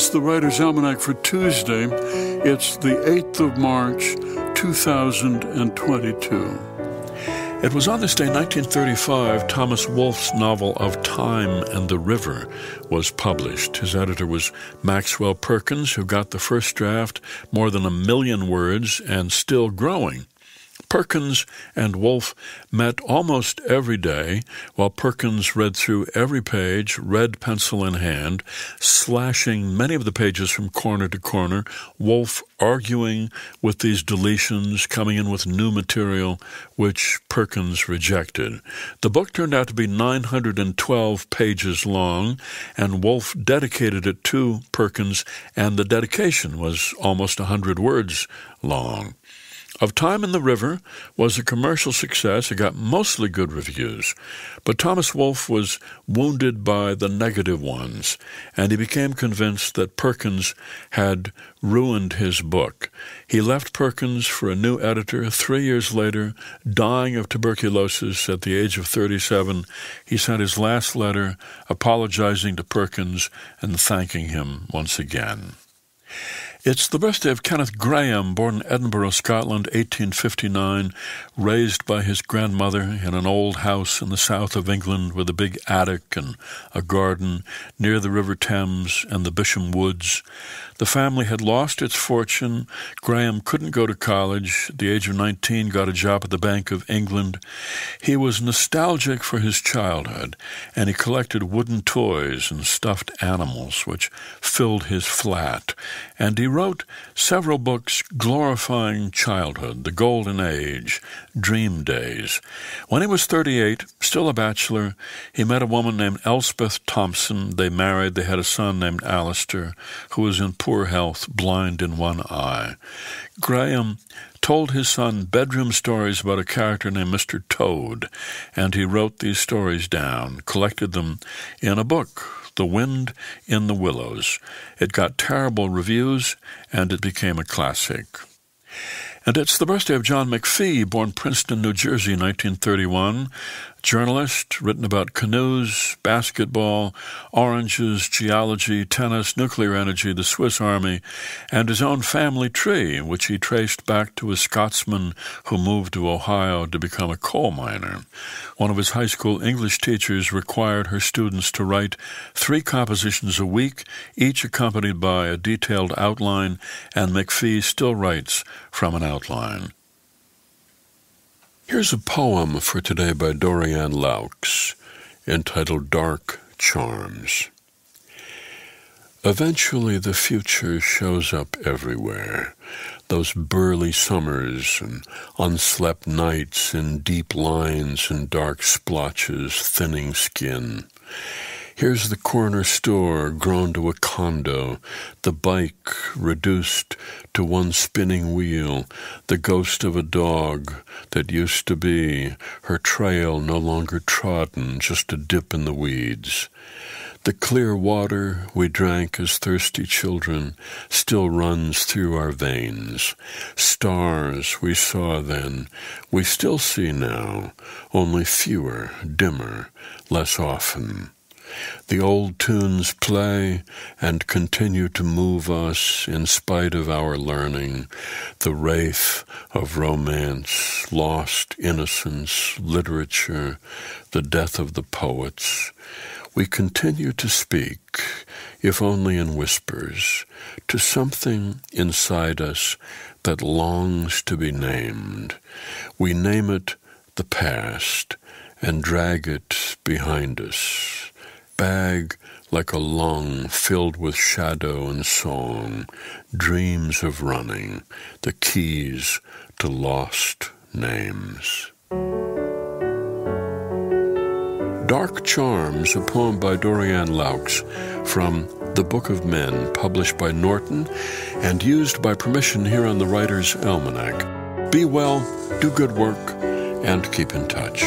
is the Writer's Almanac for Tuesday. It's the 8th of March, 2022. It was on this day, 1935, Thomas Wolfe's novel of Time and the River was published. His editor was Maxwell Perkins, who got the first draft, more than 1 million words, and still growing. Perkins and Wolfe met almost every day, while Perkins read through every page, red pencil in hand, slashing many of the pages from corner to corner, Wolfe arguing with these deletions, coming in with new material, which Perkins rejected. The book turned out to be 912 pages long, and Wolfe dedicated it to Perkins, and the dedication was almost 100 words long. Of Time in the River was a commercial success. It got mostly good reviews. But Thomas Wolfe was wounded by the negative ones, and he became convinced that Perkins had ruined his book. He left Perkins for a new editor. 3 years later, dying of tuberculosis at the age of 37, he sent his last letter apologizing to Perkins and thanking him once again. It's the birthday of Kenneth Grahame, born in Edinburgh, Scotland, 1859, raised by his grandmother in an old house in the south of England with a big attic and a garden near the River Thames and the Bisham Woods. The family had lost its fortune. Grahame couldn't go to college. At the age of 19, got a job at the Bank of England. He was nostalgic for his childhood, and he collected wooden toys and stuffed animals, which filled his flat. And he wrote several books glorifying childhood, the golden age, dream days. When he was 38, still a bachelor, he met a woman named Elspeth Thompson. They married. They had a son named Alistair, who was in poor health, blind in one eye. Grahame told his son bedroom stories about a character named Mr. Toad, and he wrote these stories down, collected them in a book, The Wind in the Willows. It got terrible reviews, and it became a classic. And it's the birthday of John McPhee, born Princeton, New Jersey, 1931. Journalist, written about canoes, basketball, oranges, geology, tennis, nuclear energy, the Swiss Army, and his own family tree, which he traced back to a Scotsman who moved to Ohio to become a coal miner. One of his high school English teachers required her students to write 3 compositions a week, each accompanied by a detailed outline, and McPhee still writes from an outline. Here's a poem for today by Dorianne Laux, entitled Dark Charms. Eventually the future shows up everywhere, those burly summers and unslept nights in deep lines and dark splotches thinning skin. Here's the corner store grown to a condo, the bike reduced to one spinning wheel, the ghost of a dog that used to be, her trail no longer trodden, just a dip in the weeds. The clear water we drank as thirsty children still runs through our veins. Stars we saw then, we still see now, only fewer, dimmer, less often. The old tunes play and continue to move us in spite of our learning, the wraith of romance, lost innocence, literature, the death of the poets. We continue to speak, if only in whispers, to something inside us that longs to be named. We name it the past and drag it behind us. Bag like a lung filled with shadow and song, dreams of running, the keys to lost names. Dark Charms, a poem by Dorianne Laux from The Book of Men, published by Norton and used by permission here on the Writer's Almanac. Be well, do good work, and keep in touch.